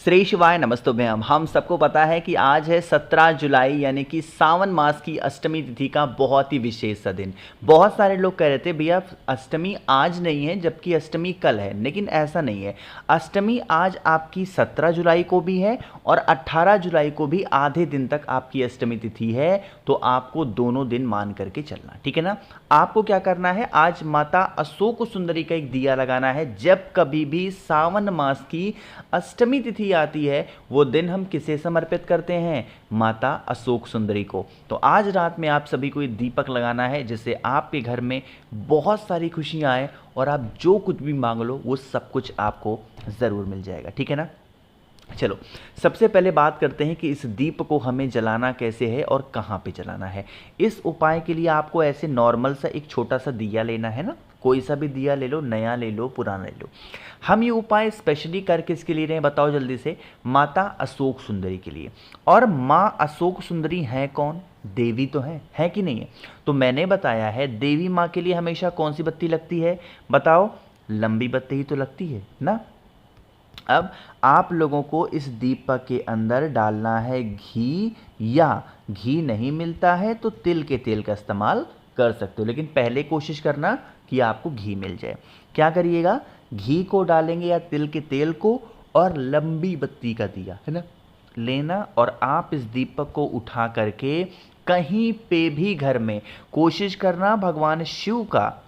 श्री शिवाय नमस्तुभ्यम। हम सबको पता है कि आज है 17 जुलाई यानी कि सावन मास की अष्टमी तिथि का बहुत ही विशेष सा दिन। बहुत सारे लोग कह रहे थे भैया अष्टमी आज नहीं है जबकि अष्टमी कल है, लेकिन ऐसा नहीं है। अष्टमी आज आपकी 17 जुलाई को भी है और 18 जुलाई को भी आधे दिन तक आपकी अष्टमी तिथि है, तो आपको दोनों दिन मान करके चलना, ठीक है ना। आपको क्या करना है, आज माता अशोक सुंदरी का एक दिया लगाना है। जब कभी भी सावन मास की अष्टमी तिथि आती है वो दिन हम किसे समर्पित करते हैं, माता अशोक सुंदरी को। तो आज रात में आप सभी को ये दीपक लगाना है जिससे आपके घर में बहुत सारी खुशियां आए और आप जो कुछ भी मांग लो वो सब कुछ आपको ज़रूर मिल जाएगा, ठीक है ना। चलो सबसे पहले बात करते हैं कि इस दीप को हमें जलाना कैसे है और कहाँ पे जलाना है। इस उपाय के लिए आपको ऐसे नॉर्मल सा एक छोटा सा दिया लेना है ना, कोई सा भी दिया ले लो, नया ले लो, पुराना ले लो। हम ये उपाय स्पेशली कर किसके लिए रहे हैं बताओ जल्दी से, माता अशोक सुंदरी के लिए। और माँ अशोक सुंदरी हैं कौन, देवी तो है कि नहीं है। तो मैंने बताया है देवी माँ के लिए हमेशा कौन सी बत्ती लगती है, बताओ, लंबी बत्ती ही तो लगती है ना। अब आप लोगों को इस दीपक के अंदर डालना है घी, या घी नहीं मिलता है तो तिल के तेल का इस्तेमाल कर सकते हो, लेकिन पहले कोशिश करना कि आपको घी मिल जाए। क्या करिएगा, घी को डालेंगे या तिल के तेल को, और लंबी बत्ती का दिया है ना लेना, और आप इस दीपक को उठा करके कहीं पे भी घर में कोशिश करना भगवान शिव का,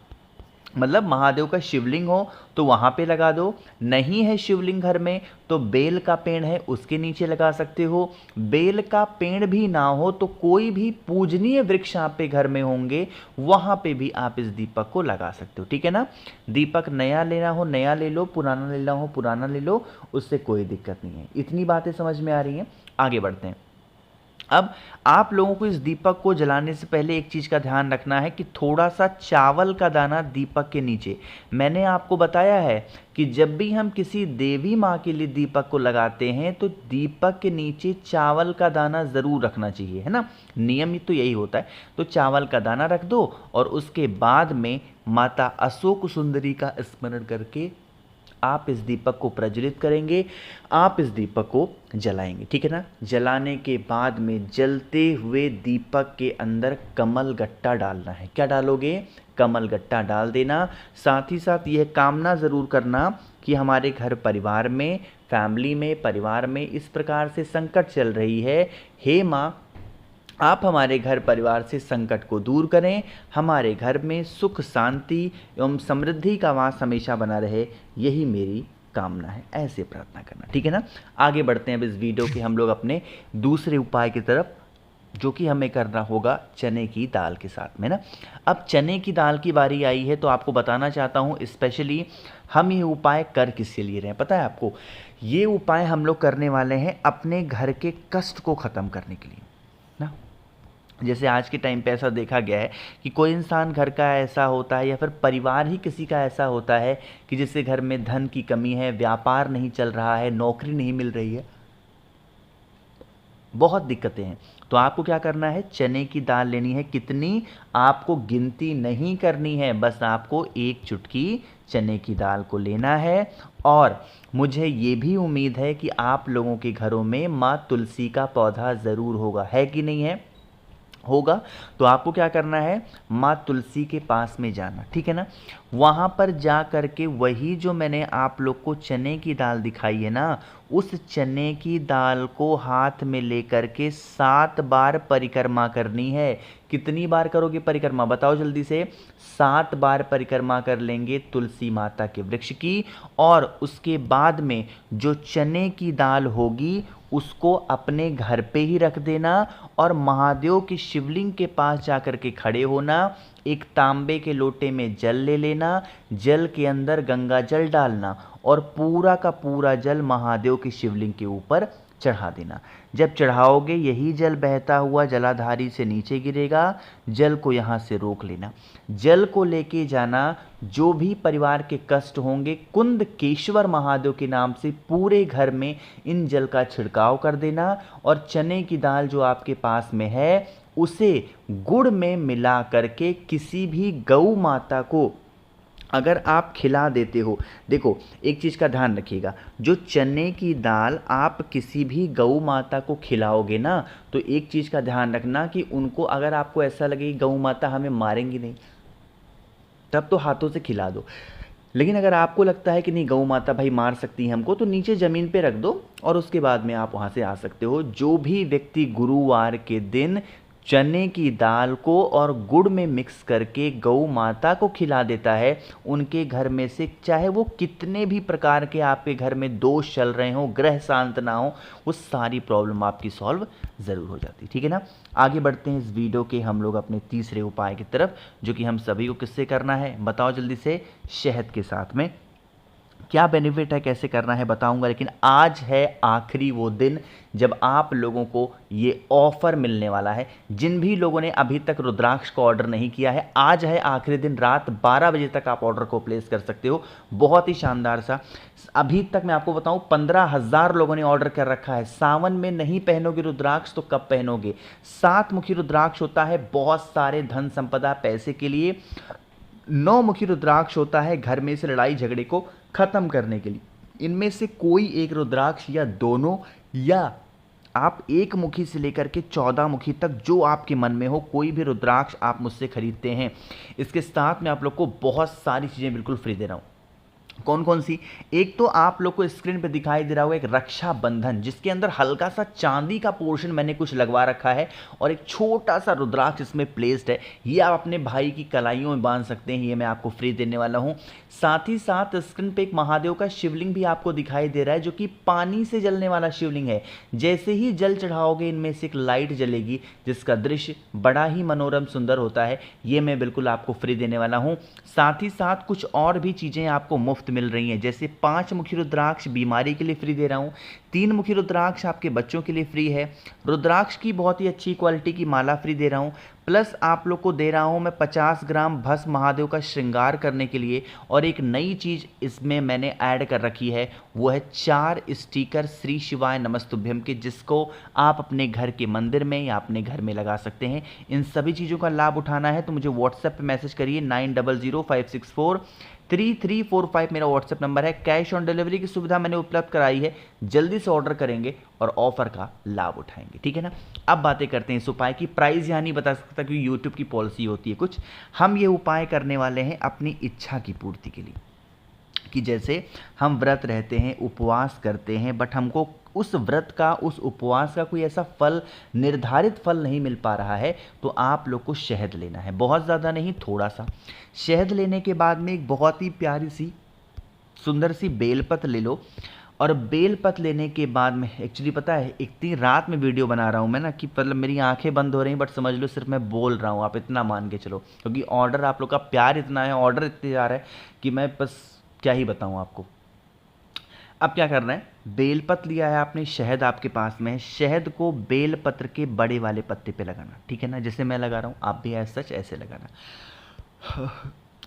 मतलब महादेव का शिवलिंग हो तो वहाँ पे लगा दो। नहीं है शिवलिंग घर में तो बेल का पेड़ है उसके नीचे लगा सकते हो। बेल का पेड़ भी ना हो तो कोई भी पूजनीय वृक्ष आप पे घर में होंगे वहाँ पे भी आप इस दीपक को लगा सकते हो, ठीक है ना। दीपक नया लेना हो नया ले लो, पुराना लेना हो पुराना ले लो, उससे कोई दिक्कत नहीं है। इतनी बातें समझ में आ रही हैं, आगे बढ़ते हैं। अब आप लोगों को इस दीपक को जलाने से पहले एक चीज़ का ध्यान रखना है कि थोड़ा सा चावल का दाना दीपक के नीचे, मैंने आपको बताया है कि जब भी हम किसी देवी माँ के लिए दीपक को लगाते हैं तो दीपक के नीचे चावल का दाना ज़रूर रखना चाहिए, है ना। नियम तो यही होता है। तो चावल का दाना रख दो और उसके बाद में माता अशोक सुंदरी का स्मरण करके आप इस दीपक को प्रज्वलित करेंगे, आप इस दीपक को जलाएंगे, ठीक है ना। जलाने के बाद में जलते हुए दीपक के अंदर कमल गट्टा डालना है। क्या डालोगे, कमल गट्टा डाल देना। साथ ही साथ यह कामना ज़रूर करना कि हमारे घर परिवार में, फैमिली में, परिवार में इस प्रकार से संकट चल रही है, हे माँ आप हमारे घर परिवार से संकट को दूर करें, हमारे घर में सुख शांति एवं समृद्धि का वास हमेशा बना रहे, यही मेरी कामना है। ऐसे प्रार्थना करना, ठीक है ना। आगे बढ़ते हैं अब इस वीडियो के हम लोग अपने दूसरे उपाय की तरफ, जो कि हमें करना होगा चने की दाल के साथ में ना। अब चने की दाल की बारी आई है तो आपको बताना चाहता हूँ स्पेशली हम ये उपाय कर किसके लिए रहे हैं पता है आपको। ये उपाय हम लोग करने वाले हैं अपने घर के कष्ट को ख़त्म करने के लिए ना। जैसे आज के टाइम पे ऐसा देखा गया है कि कोई इंसान घर का ऐसा होता है या फिर परिवार ही किसी का ऐसा होता है कि जिससे घर में धन की कमी है, व्यापार नहीं चल रहा है, नौकरी नहीं मिल रही है, बहुत दिक्कतें हैं। तो आपको क्या करना है, चने की दाल लेनी है। कितनी, आपको गिनती नहीं करनी है, बस आपको एक चुटकी चने की दाल को लेना है। और मुझे ये भी उम्मीद है कि आप लोगों के घरों में माँ तुलसी का पौधा ज़रूर होगा, है कि नहीं है, होगा। तो आपको क्या करना है, माँ तुलसी के पास में जाना, ठीक है ना। वहाँ पर जा कर के वही जो मैंने आप लोग को चने की दाल दिखाई है ना, उस चने की दाल को हाथ में लेकर के 7 बार परिक्रमा करनी है। कितनी बार करोगे परिक्रमा बताओ जल्दी से, 7 बार परिक्रमा कर लेंगे तुलसी माता के वृक्ष की। और उसके बाद में जो चने की दाल होगी उसको अपने घर पे ही रख देना और महादेव की शिवलिंग के पास जाकर के खड़े होना। एक तांबे के लोटे में जल ले लेना, जल के अंदर गंगा जल डालना और पूरा का पूरा जल महादेव की शिवलिंग के ऊपर चढ़ा देना। जब चढ़ाओगे यही जल बहता हुआ जलाधारी से नीचे गिरेगा, जल को यहाँ से रोक लेना। जल को लेके जाना, जो भी परिवार के कष्ट होंगे कुंदकेश्वर महादेव के नाम से पूरे घर में इन जल का छिड़काव कर देना। और चने की दाल जो आपके पास में है उसे गुड़ में मिला करके किसी भी गौ माता को अगर आप खिला देते हो, देखो एक चीज़ का ध्यान रखिएगा, जो चने की दाल आप किसी भी गऊ माता को खिलाओगे ना, तो एक चीज़ का ध्यान रखना कि उनको, अगर आपको ऐसा लगे कि गऊ माता हमें मारेंगी नहीं, तब तो हाथों से खिला दो। लेकिन अगर आपको लगता है कि नहीं गऊ माता भाई मार सकती है हमको, तो नीचे ज़मीन पे रख दो और उसके बाद में आप वहाँ से आ सकते हो। जो भी व्यक्ति गुरुवार के दिन चने की दाल को और गुड़ में मिक्स करके गऊ माता को खिला देता है, उनके घर में से चाहे वो कितने भी प्रकार के आपके घर में दोष चल रहे हों, ग्रह शांत ना हो, वो सारी प्रॉब्लम आपकी सॉल्व ज़रूर हो जाती है। ठीक है ना। आगे बढ़ते हैं इस वीडियो के हम लोग अपने तीसरे उपाय की तरफ, जो कि हम सभी को किससे करना है बताओ जल्दी से, शहद के साथ में। क्या बेनिफिट है, कैसे करना है बताऊंगा, लेकिन आज है आखिरी वो दिन जब आप लोगों को ये ऑफर मिलने वाला है। जिन भी लोगों ने अभी तक रुद्राक्ष को ऑर्डर नहीं किया है, आज है आखिरी दिन, रात 12 बजे तक आप ऑर्डर को प्लेस कर सकते हो। बहुत ही शानदार सा, अभी तक मैं आपको बताऊं 15,000 लोगों ने ऑर्डर कर रखा है। सावन में नहीं पहनोगे रुद्राक्ष तो कब पहनोगे। 7 मुखी रुद्राक्ष होता है बहुत सारे धन संपदा पैसे के लिए। 9 मुखी रुद्राक्ष होता है घर में से लड़ाई झगड़े को खत्म करने के लिए। इनमें से कोई एक रुद्राक्ष या दोनों, या आप 1 मुखी से लेकर के 14 मुखी तक, जो आपके मन में हो, कोई भी रुद्राक्ष आप मुझसे खरीदते हैं। इसके साथ में आप लोग को बहुत सारी चीज़ें बिल्कुल फ्री दे रहा हूँ। कौन कौन सी, एक तो आप लोग को स्क्रीन पे दिखाई दे रहा होगा एक रक्षा बंधन, जिसके अंदर हल्का सा चांदी का पोर्शन मैंने कुछ लगवा रखा है और एक छोटा सा रुद्राक्ष इसमें प्लेस्ड है। ये आप अपने भाई की कलाइयों में बांध सकते हैं, ये मैं आपको फ्री देने वाला हूँ। साथ ही साथ स्क्रीन पे एक महादेव का शिवलिंग भी आपको दिखाई दे रहा है, जो कि पानी से जलने वाला शिवलिंग है। जैसे ही जल चढ़ाओगे, इनमें से एक लाइट जलेगी जिसका दृश्य बड़ा ही मनोरम सुंदर होता है। ये मैं बिल्कुल आपको फ्री देने वाला हूँ। साथ ही साथ कुछ और भी चीज़ें आपको मुफ्त मिल रही हैं, जैसे 5 मुखी रुद्राक्ष बीमारी के लिए फ्री दे रहा हूँ, 3 मुखी रुद्राक्ष आपके बच्चों के लिए फ्री है, रुद्राक्ष की बहुत ही अच्छी क्वालिटी की माला फ्री दे रहा हूँ, प्लस आप लोग को दे रहा हूँ मैं 50 ग्राम भस्म महादेव का श्रृंगार करने के लिए। और एक नई चीज़ इसमें मैंने ऐड कर रखी है, वो है 4 स्टिकर श्री शिवाय नमस्तुभ्यम के, जिसको आप अपने घर के मंदिर में या अपने घर में लगा सकते हैं। इन सभी चीज़ों का लाभ उठाना है तो मुझे व्हाट्सएप पे मैसेज करिए, 9005643345 मेरा व्हाट्सएप नंबर है। कैश ऑन डिलीवरी की सुविधा मैंने उपलब्ध कराई है, जल्दी से ऑर्डर करेंगे और ऑफर का लाभ उठाएंगे। ठीक है ना। अब बातें करते हैं इस उपाय की। प्राइस यहाँ नहीं बता सकता क्योंकि यूट्यूब की पॉलिसी होती है कुछ। हम ये उपाय करने वाले हैं अपनी इच्छा की पूर्ति के लिए, कि जैसे हम व्रत रहते हैं, उपवास करते हैं, बट हमको उस व्रत का, उस उपवास का कोई ऐसा फल, निर्धारित फल नहीं मिल पा रहा है, तो आप लोग को शहद लेना है। बहुत ज़्यादा नहीं, थोड़ा सा शहद लेने के बाद में एक बहुत ही प्यारी सी सुंदर सी बेलपत्र ले लो। और बेलपत्र लेने के बाद में, एक्चुअली पता है इतनी रात में वीडियो बना रहा हूँ मैं ना, कि मतलब मेरी आंखें बंद हो रही हैं, बट समझ लो सिर्फ मैं बोल रहा हूँ, आप इतना मान के चलो, क्योंकि ऑर्डर, आप लोग का प्यार इतना है, ऑर्डर इतने आ रहा है कि मैं बस क्या ही बताऊँ आपको। अब क्या करना है, बेलपत्र लिया है आपने, शहद आपके पास में है, शहद को बेलपत्र के बड़े वाले पत्ते पे लगाना। ठीक है ना, जैसे मैं लगा रहा हूँ आप भी ऐसा सच ऐसे लगाना।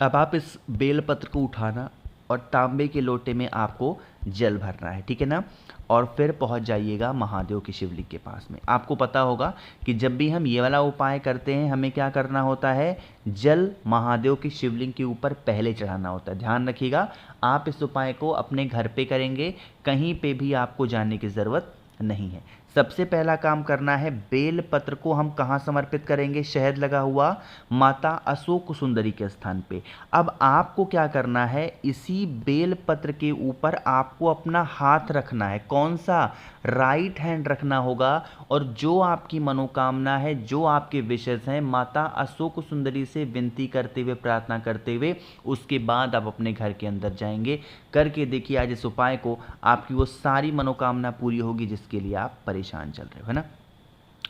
अब आप इस बेलपत्र को उठाना और तांबे के लोटे में आपको जल भरना है। ठीक है ना। और फिर पहुंच जाइएगा महादेव की शिवलिंग के पास में। आपको पता होगा कि जब भी हम ये वाला उपाय करते हैं, हमें क्या करना होता है, जल महादेव की शिवलिंग के ऊपर पहले चढ़ाना होता है। ध्यान रखिएगा, आप इस उपाय को अपने घर पे करेंगे, कहीं पे भी आपको जाने की ज़रूरत नहीं है। सबसे पहला काम करना है, बेल पत्र को हम कहाँ समर्पित करेंगे, शहद लगा हुआ माता अशोक सुंदरी के स्थान पे। अब आपको क्या करना है, इसी बेल पत्र के ऊपर आपको अपना हाथ रखना है। कौन सा, राइट हैंड रखना होगा। और जो आपकी मनोकामना है, जो आपके विशेष हैं, माता अशोक सुंदरी से विनती करते हुए, प्रार्थना करते हुए, उसके बाद आप अपने घर के अंदर जाएंगे। करके देखिए आज इस उपाय को, आपकी वो सारी मनोकामना पूरी होगी जिसके लिए आप परेशान चल रहे हो, है ना।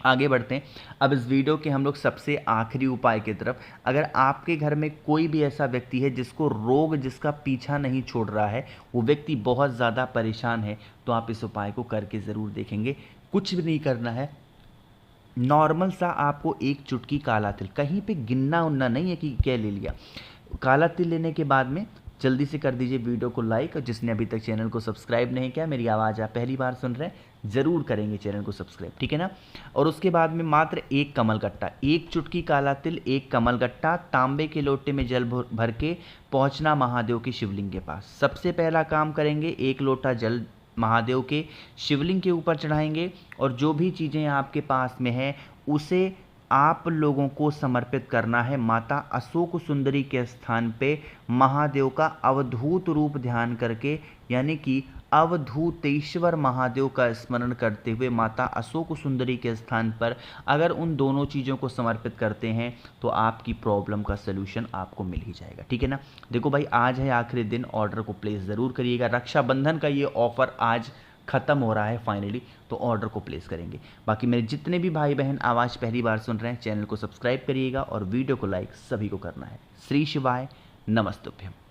आगे बढ़ते हैं अब इस वीडियो के हम लोग सबसे आखिरी उपाय की तरफ। अगर आपके घर में कोई भी ऐसा व्यक्ति है जिसको रोग, जिसका पीछा नहीं छोड़ रहा है, वो व्यक्ति बहुत ज़्यादा परेशान है, तो आप इस उपाय को करके ज़रूर देखेंगे। कुछ भी नहीं करना है, नॉर्मल सा आपको एक चुटकी काला तिल, कहीं पे गिनना उन्ना नहीं है कि क्या ले लिया, काला तिल लेने के बाद में जल्दी से कर दीजिए वीडियो को लाइक, और जिसने अभी तक चैनल को सब्सक्राइब नहीं किया, मेरी आवाज़ आप पहली बार सुन रहे हैं, ज़रूर करेंगे चैनल को सब्सक्राइब, ठीक है ना। और उसके बाद में मात्र एक कमलगट्टा, एक चुटकी काला तिल, एक कमलगट्टा, तांबे के लोटे में जल भर के पहुँचना महादेव के शिवलिंग के पास। सबसे पहला काम करेंगे, एक लोटा जल महादेव के शिवलिंग के ऊपर चढ़ाएंगे, और जो भी चीज़ें आपके पास में है उसे आप लोगों को समर्पित करना है माता अशोक सुंदरी के स्थान पे महादेव का अवधूत रूप ध्यान करके, यानी कि अवधूतेश्वर महादेव का स्मरण करते हुए माता अशोक सुंदरी के स्थान पर अगर उन दोनों चीज़ों को समर्पित करते हैं तो आपकी प्रॉब्लम का सलूशन आपको मिल ही जाएगा, ठीक है ना। देखो भाई, आज है आखिरी दिन, ऑर्डर को प्लेस ज़रूर करिएगा। रक्षाबंधन का ये ऑफ़र आज ख़त्म हो रहा है फाइनली, तो ऑर्डर को प्लेस करेंगे। बाकी मेरे जितने भी भाई बहन आवाज़ पहली बार सुन रहे हैं, चैनल को सब्सक्राइब करिएगा और वीडियो को लाइक सभी को करना है। श्री शिवाय, नमस्तुभ्यम।